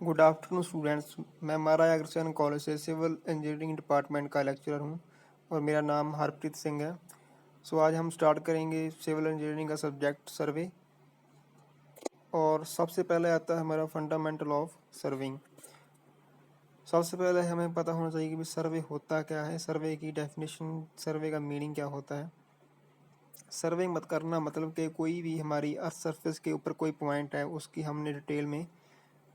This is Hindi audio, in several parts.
Good afternoon students. मैं महाराजा अग्रसेन कॉलेज से सिविल इंजीनियरिंग डिपार्टमेंट का लेक्चरर हूं और मेरा नाम हरप्रीत सिंह है। आज हम स्टार्ट करेंगे सिविल इंजीनियरिंग का सब्जेक्ट सर्वे। और सबसे पहले आता है हमारा फंडामेंटल ऑफ सर्विंग। सबसे पहले हमें पता होना चाहिए कि सर्वे होता क्या है, सर्वे की डेफिनेशन, सर्वे का मीनिंग क्या होता है। सर्वे मत करना मतलब कि कोई भी हमारी अर्थ सरफेस के ऊपर कोई पॉइंट है, उसकी हमने डिटेल में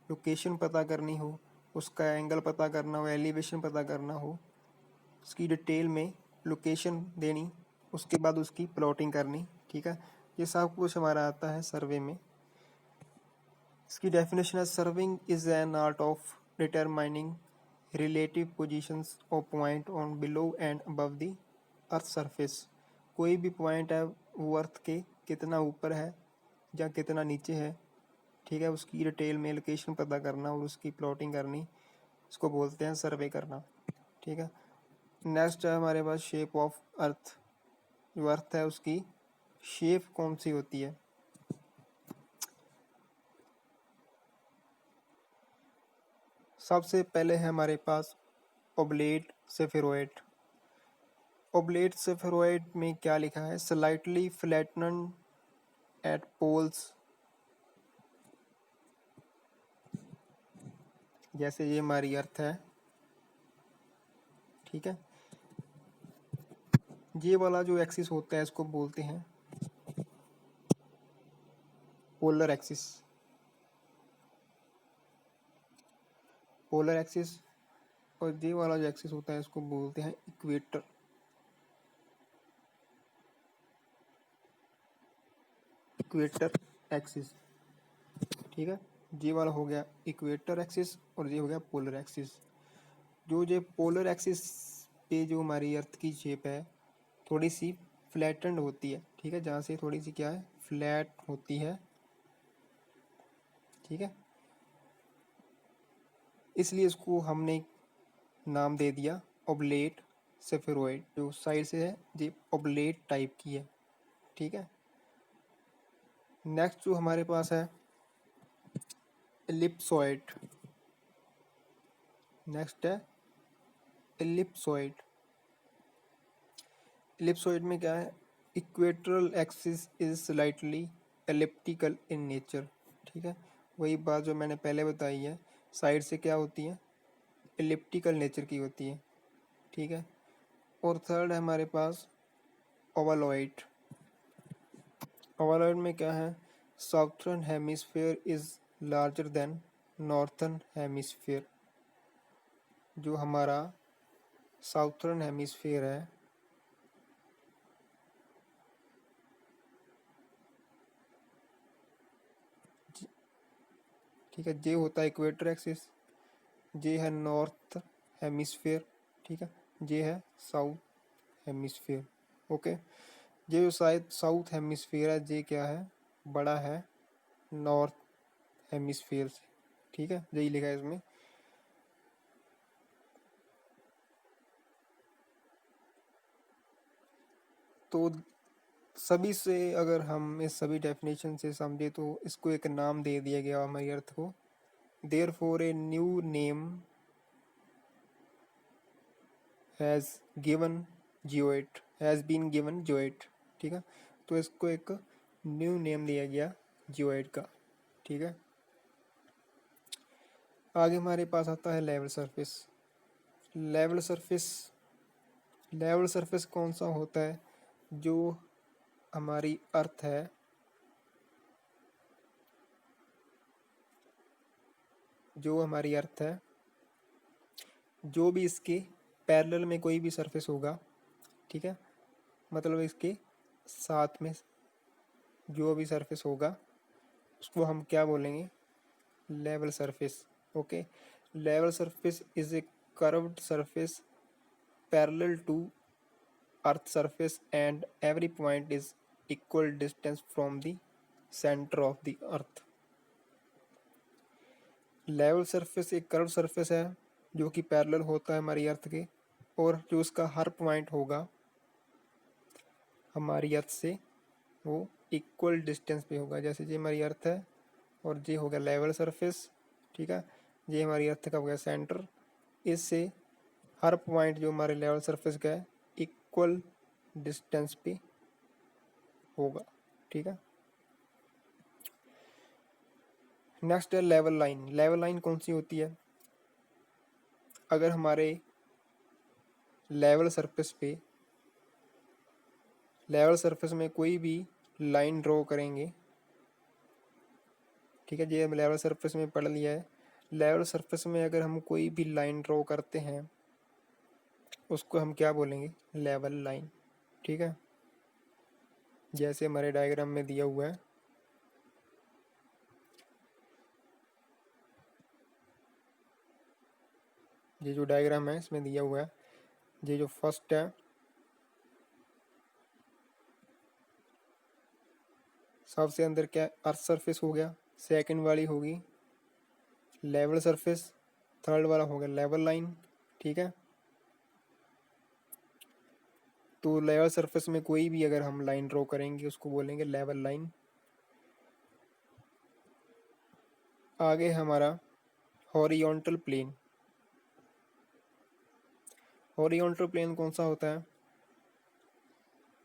लोकेशन पता करनी हो, उसका एंगल पता करना हो, एलिवेशन पता करना हो, उसकी डिटेल में लोकेशन देनी, उसके बाद उसकी प्लॉटिंग करनी। ठीक है, ये सब कुछ हमारा आता है सर्वे में। इसकी डेफिनेशन है, serving is an art of determining relative positions of point on below and above the earth surface. कोई भी पॉइंट है वो अर्थ के कितना ऊपर है या कितना नीचे है, ठीक है, उसकी डिटेल में लोकेशन पता करना और उसकी प्लॉटिंग करनी, इसको बोलते हैं सर्वे करना। ठीक है, नेक्स्ट है हमारे पास शेप ऑफ अर्थ। जो अर्थ है उसकी शेप कौन सी होती है। सबसे पहले है हमारे पास ओब्लेट सेफेरॉइड। ओब्लेट सेफेरॉइड में क्या लिखा है, स्लाइटली फ्लैटनड एट पोल्स। जैसे ये हमारी अर्थ है, ठीक है, ये वाला जो एक्सिस होता है इसको बोलते हैं पोलर एक्सिस। Polar axis. और ये वाला जो एक्सिस होता है इसको बोलते हैं इक्वेटर। इक्वेटर एक्सिस, ठीक है, ये वाला हो गया इक्वेटर एक्सिस और ये हो गया पोलर एक्सिस। जो ये पोलर एक्सिस पे जो हमारी अर्थ की शेप है थोड़ी सी फ्लैटेंड होती है, ठीक है, जहाँ से थोड़ी सी क्या है, फ्लैट होती है, ठीक है, इसलिए इसको हमने नाम दे दिया ओब्लेट सेफेरॉइड। जो साइड से है ये ओब्लेट टाइप की है, ठीक है। नेक्स्ट जो हमारे पास है एलिप्सॉइड। नेक्स्ट है एलिप्सॉइड। एलिप्सॉइड में क्या है, equatorial axis is slightly elliptical in nature. ठीक है, वही बात जो मैंने पहले बताई है, साइड से क्या होती है, एलिप्टिकल नेचर की होती है, ठीक है। और थर्ड है हमारे पास ओवलॉइड। ओवलॉइड में क्या है, southern hemisphere is larger than northern hemisphere. जो हमारा साउथर्न हेमिस्फेयर है, ठीक है, ये होता है इक्वेटर एक्सिस, ये है नॉर्थ हेमिस्फेयर, ठीक है, ये है साउथ हेमिस्फेयर। ओके, ये जो शायद साउथ हेमिस्फेयर है ये क्या है, बड़ा है नॉर्थ हेमिस्फेयर से, ठीक है, यही लिखा है इसमें। तो सभी से अगर हम इस सभी डेफिनेशन से समझे तो इसको एक नाम दे दिया गया हमारी अर्थ को। Therefore a new name has given geoid, has been given geoid, ठीक है, तो इसको एक न्यू नेम दिया गया जियोइड का, ठीक है। आगे हमारे पास आता है level surface. Level surface, level surface कौन सा होता है, जो हमारी अर्थ है, जो हमारी अर्थ है, जो भी इसके पैरेलल में कोई भी सरफेस होगा, ठीक है, मतलब इसके साथ में जो भी सरफेस होगा उसको हम क्या बोलेंगे, level surface. Okay, level surface is a curved surface parallel to earth surface and every point is equal distance from the centre of the earth. Level surface एक कर्व सरफेस है जो कि पैरेलल होता है हमारी अर्थ के, और जो उसका हर पॉइंट होगा हमारी अर्थ से वो इक्वल डिस्टेंस पे होगा। जैसे ये हमारी अर्थ है और ये होगा लेवल सरफेस, ठीक है, ये हमारी अर्थ का हो गया सेंटर। इससे हर पॉइंट जो हमारे लेवल सरफेस का है इक्वल डिस्टेंस पे होगा, ठीक है। नेक्स्ट है लेवल लाइन। लेवल लाइन कौन सी होती है? अगर हमारे लेवल सरफेस में कोई भी लाइन ड्रॉ करेंगे, ठीक है, ये हम लेवल सरफेस में पढ़ लिया है। लेवल सरफेस में अगर हम कोई भी लाइन ड्रॉ करते हैं उसको हम क्या बोलेंगे? लेवल लाइन, ठीक है। जैसे हमारे डायग्राम में दिया हुआ है, ये जो डायग्राम है इसमें दिया हुआ है, ये जो फर्स्ट है सबसे अंदर क्या अर्थ सरफेस हो गया, सेकंड वाली होगी लेवल सरफेस, थर्ड वाला हो गया लेवल लाइन, ठीक है। तो लेवल सरफेस में कोई भी अगर हम लाइन ड्रॉ करेंगे उसको बोलेंगे लेवल लाइन। आगे हमारा हॉरिजॉन्टल प्लेन। हॉरिजॉन्टल प्लेन कौन सा होता है?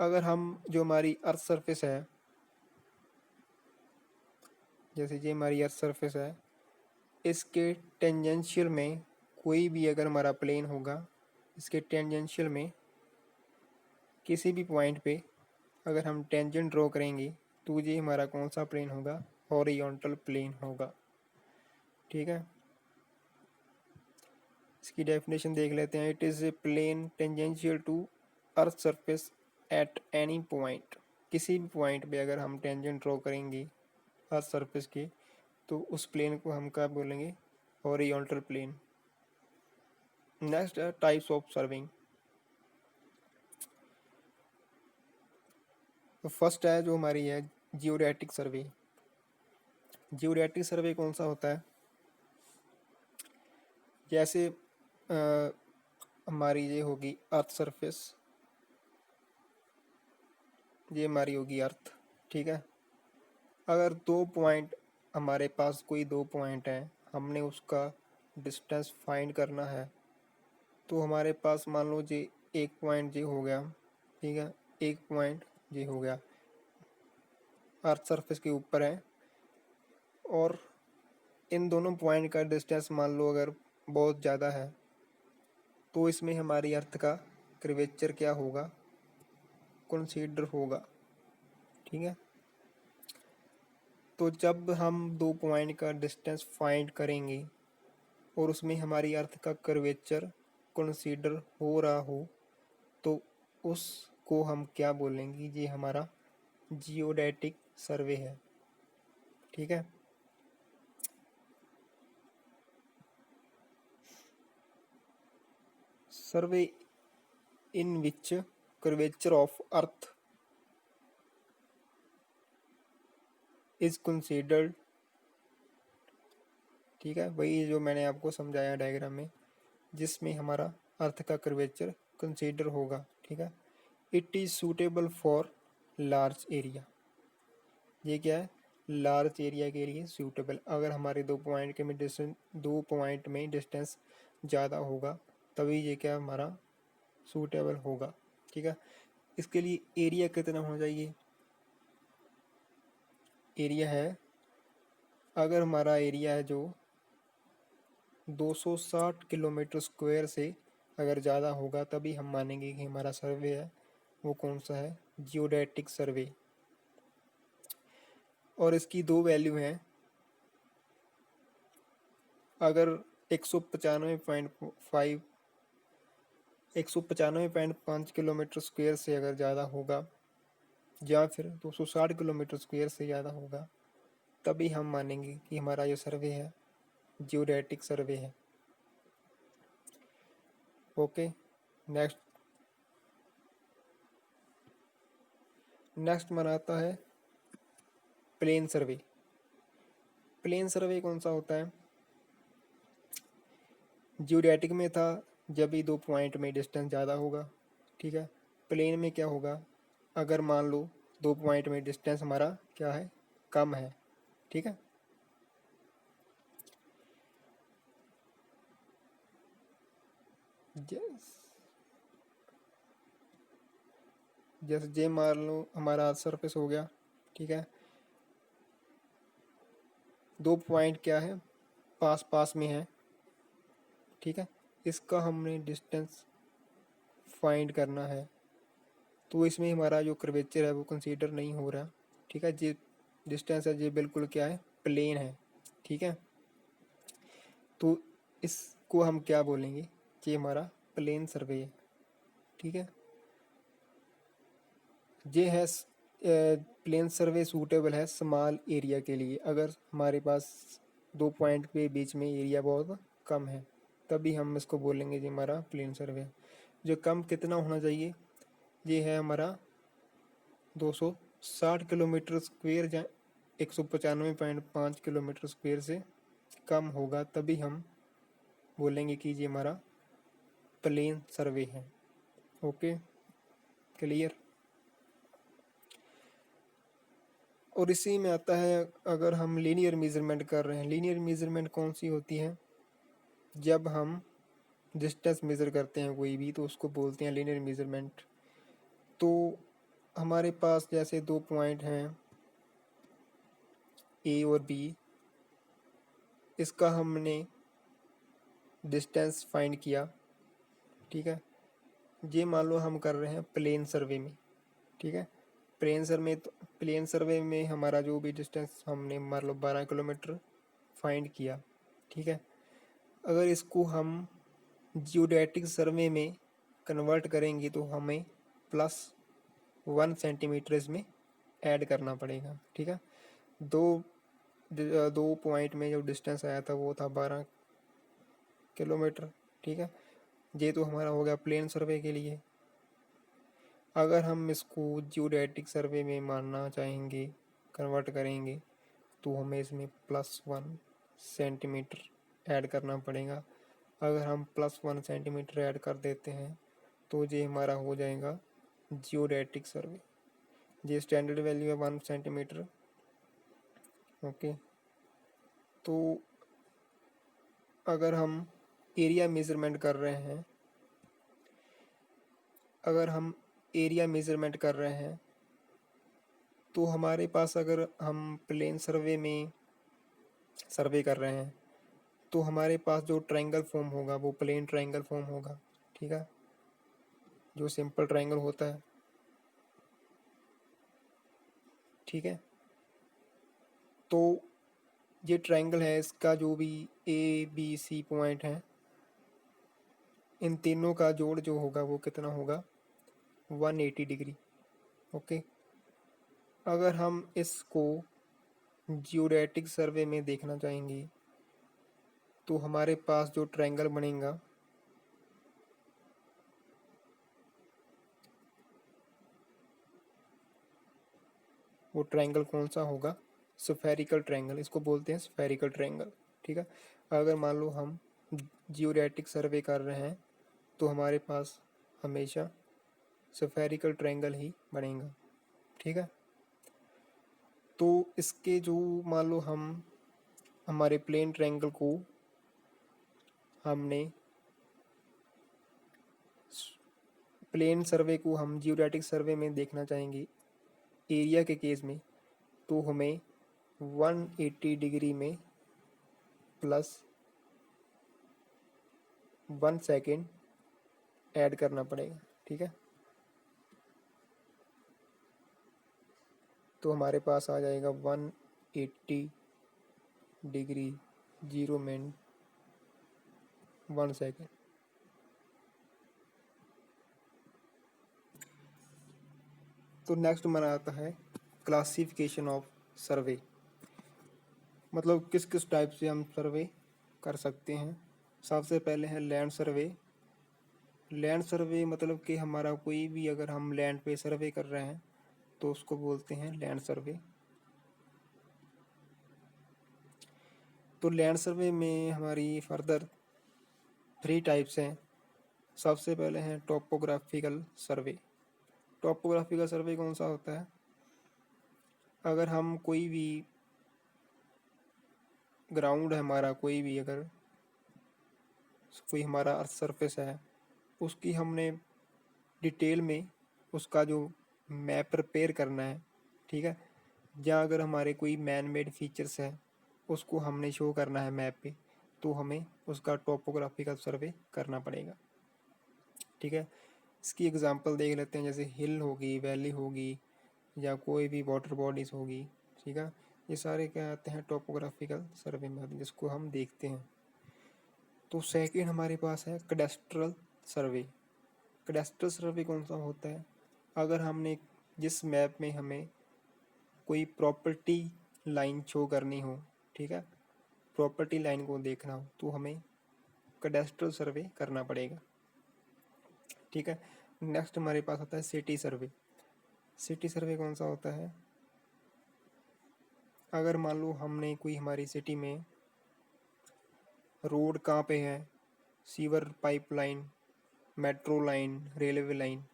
अगर हम जो हमारी अर्थ सरफेस है, जैसे ये हमारी अर्थ सरफेस है, इसके टेंजेंशियल में कोई भी अगर हमारा प्लेन होगा, इसके टेंजेंशियल में किसी भी पॉइंट पे अगर हम टेंजेंट ड्रॉ करेंगे तो ये हमारा कौन सा प्लेन होगा? हॉरिजॉन्टल प्लेन होगा, ठीक है। इसकी डेफिनेशन देख लेते हैं। It is a plane tangential to earth surface at any point. किसी भी पॉइंट पे अगर हम टेंजेंट ड्रॉ करेंगे अर्थ सरफेस के तो उस प्लेन को हम क्या बोलेंगे? Horizontal plane. नेक्स्ट है टाइप्स ऑफ सर्विंग। तो फर्स्ट है जो हमारी है जियोडेटिक सर्वे। जियोडेटिक सर्वे कौन सा होता है? जैसे हमारी ये होगी अर्थ सरफेस, ये हमारी होगी अर्थ, ठीक है। अगर दो पॉइंट हमारे पास कोई दो पॉइंट हैं, हमने उसका डिस्टेंस फाइंड करना है, तो हमारे पास मान लो जी एक पॉइंट जी हो गया, ठीक है, एक पॉइंट जी हो गया अर्थ सरफेस के ऊपर है, और इन दोनों पॉइंट का डिस्टेंस मान लो अगर बहुत ज़्यादा है तो इसमें हमारी अर्थ का कर्वेचर क्या होगा? कंसीडर होगा, ठीक है। तो जब हम दो पॉइंट का डिस्टेंस फाइंड करेंगे और उसमें हमारी अर्थ का कर्वेचर कंसीडर हो रहा हो तो उसको हम क्या बोलेंगे? ये हमारा जियोडेटिक सर्वे है, ठीक है। Survey in which curvature of earth is considered, ठीक है, वही जो मैंने आपको समझाया डायग्राम में, जिसमें हमारा अर्थ का कर्वेचर कंसीडर होगा, ठीक है। It is suitable for large area. ये क्या है? लार्ज एरिया के लिए सूटेबल। अगर हमारे दो पॉइंट में डिस्टेंस ज़्यादा होगा तभी ये क्या हमारा सूटेबल होगा, ठीक है। इसके लिए एरिया कितना होना चाहिए? एरिया है, अगर हमारा एरिया है जो 260 किलोमीटर स्क्वायर से अगर ज़्यादा होगा तभी हम मानेंगे कि हमारा सर्वे है वो कौन सा है? जियोडेटिक सर्वे। और इसकी दो वैल्यू हैं। अगर 195.5 किलोमीटर स्क्वायर से अगर ज़्यादा होगा या फिर 260 किलोमीटर स्क्वायर से ज़्यादा होगा तभी हम मानेंगे कि हमारा ये सर्वे है जियोडेटिक सर्वे है, ओके। नेक्स्ट नेक्स्ट मनाता है प्लेन सर्वे। प्लेन सर्वे कौन सा होता है? जियोडेटिक में था जब भी दो पॉइंट में डिस्टेंस ज़्यादा होगा, ठीक है। प्लेन में क्या होगा? अगर मान लो दो पॉइंट में डिस्टेंस हमारा क्या है? कम है, ठीक है। जैसे जे मान लो हमारा सरफेस हो गया, ठीक है। 2 पॉइंट क्या है, पास पास में है, ठीक है। इसका हमने डिस्टेंस फाइंड करना है, तो इसमें हमारा जो कर्वेचर है वो कंसीडर नहीं हो रहा, ठीक है। ये डिस्टेंस है, ये बिल्कुल क्या है, प्लेन है, ठीक है। तो इसको हम क्या बोलेंगे, ये हमारा प्लेन सर्वे है, ठीक है। ये है प्लेन सर्वे सूटेबल है स्मॉल एरिया के लिए, अगर हमारे पास 2 पॉइंट के बीच में एरिया बहुत कम है, तभी हम इसको बोलेंगे ये हमारा प्लेन सर्वे। जो कम कितना होना चाहिए, ये है हमारा 260 किलोमीटर स्क्वेयर या 195.5 किलोमीटर स्क्वेयर से कम होगा, तभी हम बोलेंगे कि ये हमारा प्लेन सर्वे है। Okay, clear. और इसी में आता है, अगर हम लीनियर मेजरमेंट कर रहे हैं, लीनियर मेजरमेंट कौन सी होती है, जब हम डिस्टेंस मेज़र करते हैं कोई भी, तो उसको बोलते हैं लीनियर मेजरमेंट। तो हमारे पास जैसे 2 पॉइंट हैं ए और बी, इसका हमने डिस्टेंस फाइंड किया, ठीक है। ये मान लो हम कर रहे हैं प्लेन सर्वे में, ठीक है। प्लेन सर्वे में हमारा जो भी डिस्टेंस हमने मान लो 12 किलोमीटर फाइंड किया, ठीक है। अगर इसको हम जियोडेटिक सर्वे में कन्वर्ट करेंगे तो हमें +1 सेंटीमीटर इसमें ऐड करना पड़ेगा, ठीक है। दो दो पॉइंट में जो डिस्टेंस आया था वो था 12 किलोमीटर, ठीक है। ये तो हमारा हो गया प्लेन सर्वे के लिए। अगर हम इसको जियोडेटिक सर्वे में मानना चाहेंगे, कन्वर्ट करेंगे, तो हमें इसमें +1 सेंटीमीटर ऐड करना पड़ेगा। अगर हम +1 सेंटीमीटर ऐड कर देते हैं तो ये हमारा हो जाएगा जियोडेटिक सर्वे। ये स्टैंडर्ड वैल्यू है 1 सेंटीमीटर। ओके, तो अगर हम एरिया मेज़रमेंट कर रहे हैं, तो हमारे पास, अगर हम प्लेन सर्वे में सर्वे कर रहे हैं, तो हमारे पास जो ट्रायंगल फॉर्म होगा वो प्लेन ट्रायंगल फॉर्म होगा, ठीक है। जो सिंपल ट्रायंगल होता है, ठीक है। तो ये ट्रायंगल है, इसका जो भी ए बी सी पॉइंट है, इन तीनों का जोड़ जो होगा वो कितना होगा, 180 डिग्री। ओके, अगर हम इसको जियोडेटिक सर्वे में देखना चाहेंगे, तो हमारे पास जो ट्रायंगल बनेगा वो ट्रायंगल कौन सा होगा, स्फेरिकल ट्रायंगल, इसको बोलते हैं स्फेरिकल ट्रायंगल, ठीक है। अगर मान लो हम जियोडेटिक सर्वे कर रहे हैं तो हमारे पास हमेशा स्फेरिकल ट्रायंगल ही बनेगा, ठीक है। तो इसके जो मान लो हम हमारे प्लेन ट्रायंगल को हमने प्लेन सर्वे को हम जियोडेटिक सर्वे में देखना चाहेंगे एरिया के केस में, तो हमें 180 डिग्री में +1 सेकेंड ऐड करना पड़ेगा, ठीक है। तो हमारे पास आ जाएगा 180 डिग्री 0 मिनट 1 सेकेंड। तो नेक्स्ट हमारा आता है क्लासिफिकेशन ऑफ सर्वे, मतलब किस किस टाइप से हम सर्वे कर सकते हैं। सबसे पहले है लैंड सर्वे। लैंड सर्वे मतलब कि हमारा कोई भी, अगर हम लैंड पे सर्वे कर रहे हैं तो उसको बोलते हैं लैंड सर्वे। तो लैंड सर्वे में हमारी फर्दर 3 टाइप्स हैं। सबसे पहले है टोपोग्राफिकल सर्वे। टोपोग्राफिकल सर्वे कौन सा होता है, अगर हम कोई भी ग्राउंड है हमारा, कोई भी अगर कोई हमारा अर्थ सरफेस है, उसकी हमने डिटेल में उसका जो मैप प्रिपेयर करना है, ठीक है। जहाँ अगर हमारे कोई मैन मेड फीचर्स है उसको हमने शो करना है मैप पे, तो हमें उसका टोपोग्राफिकल सर्वे करना पड़ेगा, ठीक है। इसकी एग्जांपल देख लेते हैं, जैसे हिल होगी, वैली होगी, या कोई भी वाटर बॉडीज़ होगी, ठीक है। ये सारे क्या आते हैं, टोपोग्राफिकल सर्वे में आते हैं, जिसको हम देखते हैं। तो सेकंड हमारे पास है कैडेस्ट्रल सर्वे। कैडेस्ट्रल सर्वे कौन सा होता है, अगर हमने जिस मैप में हमें कोई प्रॉपर्टी लाइन शो करनी हो, ठीक है, प्रॉपर्टी लाइन को देखना हो, तो हमें कैडेस्ट्रल सर्वे करना पड़ेगा, ठीक है। नेक्स्ट हमारे पास आता है सिटी सर्वे। सिटी सर्वे कौन सा होता है, अगर मान लो हमने कोई हमारी सिटी में रोड कहाँ पे है, sewer pipeline, metro line, railway line,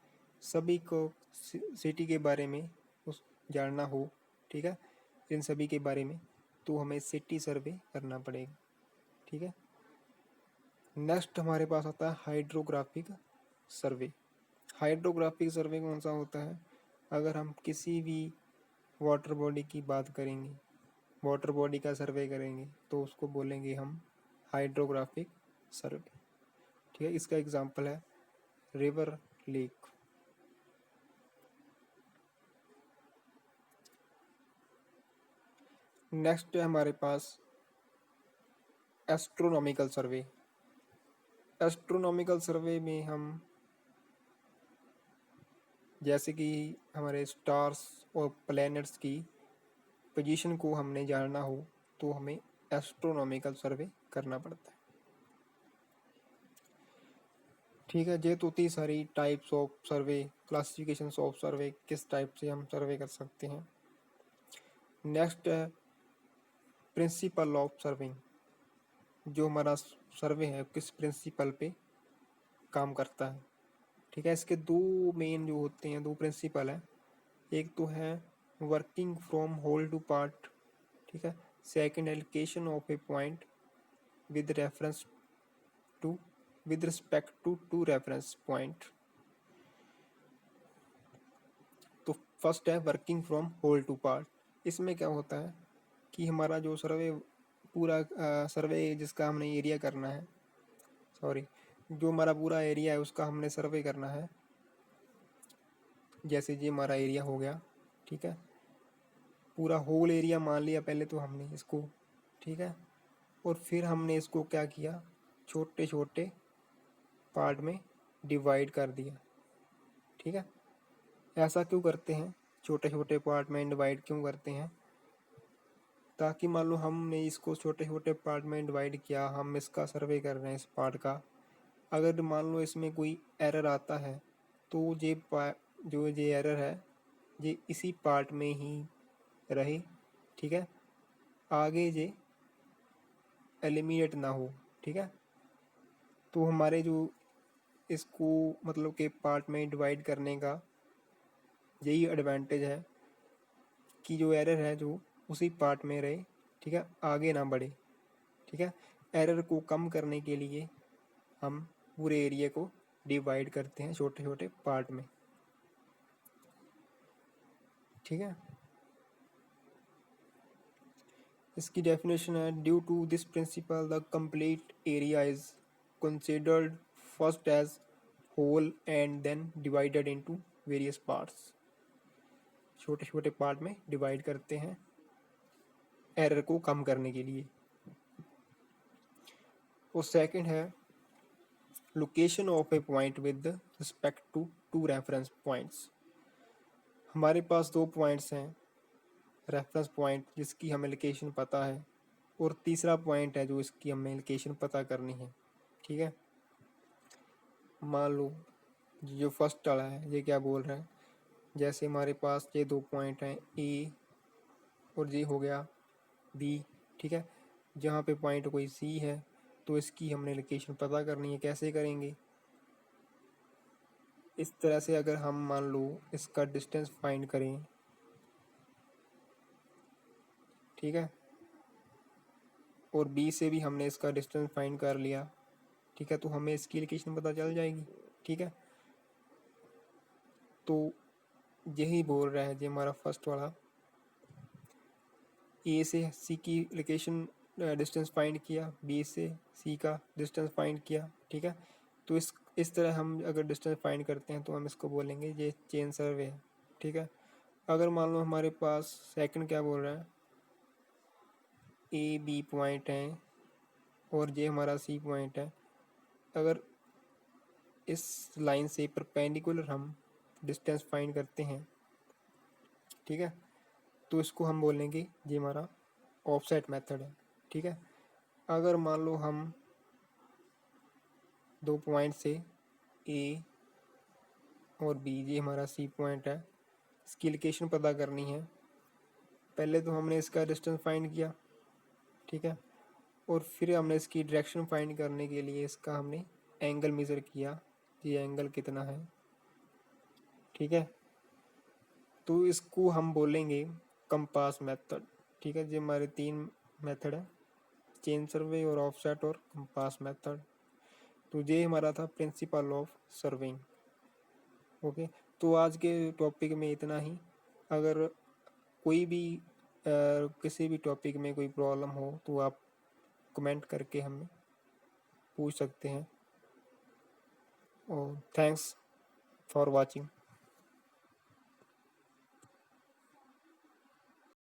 सभी को सिटी के बारे में उस जानना हो, ठीक है, इन सभी के बारे में, तो हमें सिटी सर्वे करना पड़ेगा, ठीक है। नेक्स्ट हमारे पास आता है हाइड्रोग्राफिक सर्वे। हाइड्रोग्राफिक सर्वे कौन सा होता है, अगर हम किसी भी वाटर बॉडी की बात करेंगे, वाटर बॉडी का सर्वे करेंगे, तो उसको बोलेंगे हम हाइड्रोग्राफिक सर्वे, ठीक है। इसका एग्जांपल है रिवर, लेक। नेक्स्ट है हमारे पास एस्ट्रोनॉमिकल सर्वे। एस्ट्रोनॉमिकल सर्वे में हम जैसे कि हमारे स्टार्स और प्लैनेट्स की पोजीशन को हमने जानना हो, तो हमें एस्ट्रोनॉमिकल सर्वे करना पड़ता है, ठीक है। ये तो थी सारी types of survey, classifications of सर्वे, किस टाइप से हम सर्वे कर सकते हैं। नेक्स्ट है प्रिंसिपल ऑफ सर्विंग। जो हमारा सर्वे है किस प्रिंसिपल पे काम करता है, ठीक है। इसके दो मेन जो होते हैं, दो प्रिंसिपल है, एक तो है working from whole to part, ठीक है। Second allocation of a point with reference to with respect to to reference point. तो फर्स्ट है working from whole to part. इसमें क्या होता है कि हमारा जो सर्वे पूरा सर्वे जिसका हमने एरिया करना है, सॉरी, जो हमारा पूरा एरिया है उसका हमने सर्वे करना है। जैसे ये हमारा एरिया हो गया, ठीक है, पूरा होल एरिया मान लिया पहले तो हमने इसको, ठीक है। और फिर हमने इसको क्या किया, छोटे छोटे पार्ट में डिवाइड कर दिया, ठीक है। ऐसा क्यों करते हैं, छोटे छोटे पार्ट में डिवाइड क्यों करते हैं, ताकि मान लो हमने इसको छोटे छोटे पार्ट में डिवाइड किया, हम इसका सर्वे कर रहे हैं इस पार्ट का, अगर मान लो इसमें कोई एरर आता है, तो जो ये एरर है ये इसी पार्ट में ही रहे, ठीक है, आगे ये एलिमिनेट ना हो, ठीक है। तो हमारे जो इसको मतलब के पार्ट में डिवाइड करने का यही एडवांटेज है कि जो एरर है जो उसी पार्ट में रहे, ठीक है, आगे ना बढ़े, ठीक है। एरर को कम करने के लिए हम पूरे एरिया को डिवाइड करते हैं छोटे छोटे पार्ट में, ठीक है। इसकी डेफिनेशन है, due to this principle the complete area is considered first as whole and then divided into various parts. छोटे छोटे पार्ट में डिवाइड करते हैं एरर को कम करने के लिए। और सेकंड है location of a point with respect to to reference points. हमारे पास दो पॉइंट्स हैं रेफरेंस पॉइंट जिसकी हमें लोकेशन पता है, और तीसरा पॉइंट है जो इसकी हमें लोकेशन पता करनी है, ठीक है। मान लो जो फर्स्ट वाला है ये क्या बोल रहा है, जैसे हमारे पास ये दो पॉइंट हैं ए और ये हो गया बी, ठीक है। जहाँ पे पॉइंट कोई सी है तो इसकी हमने लोकेशन पता करनी है, कैसे करेंगे, इस तरह से अगर हम मान लो इसका डिस्टेंस फाइंड करें, ठीक है, और बी से भी हमने इसका डिस्टेंस फाइंड कर लिया, ठीक है, तो हमें इसकी लोकेशन पता चल जाएगी, ठीक है। तो यही बोल रहा है जी हमारा फर्स्ट वाला, ए से सी की लोकेशन डिस्टेंस फाइंड किया, बी से सी का डिस्टेंस फाइंड किया, ठीक है। तो इस तरह हम अगर डिस्टेंस फाइंड करते हैं तो हम इसको बोलेंगे ये चेन सर्वे है, ठीक है। अगर मान लो हमारे पास सेकंड क्या बोल रहा है, ए बी पॉइंट है और ये हमारा सी पॉइंट है, अगर इस लाइन से परपेंडिकुलर हम डिस्टेंस फाइंड करते हैं, ठीक है, तो इसको हम बोलेंगे ये हमारा ऑफसेट मेथड है, ठीक है। अगर मान लो हम दो पॉइंट से ए और बी, ये हमारा सी पॉइंट है, इसकी लोकेशन पता करनी है, पहले तो हमने इसका डिस्टेंस फाइंड किया, ठीक है, और फिर हमने इसकी डायरेक्शन फाइंड करने के लिए इसका हमने एंगल मेज़र किया, ये एंगल कितना है, ठीक है। तो इसको हम बोलेंगे कंपास मेथड, ठीक है। ये हमारे तीन मेथड है, चेन सर्वे और ऑफसेट और कंपास मेथड। तो ये हमारा था प्रिंसिपल ऑफ सर्वेइंग। ओके, तो आज के टॉपिक में इतना ही। अगर कोई भी किसी भी टॉपिक में कोई प्रॉब्लम हो तो आप कमेंट करके हमें पूछ सकते हैं। और थैंक्स फॉर वाचिंग।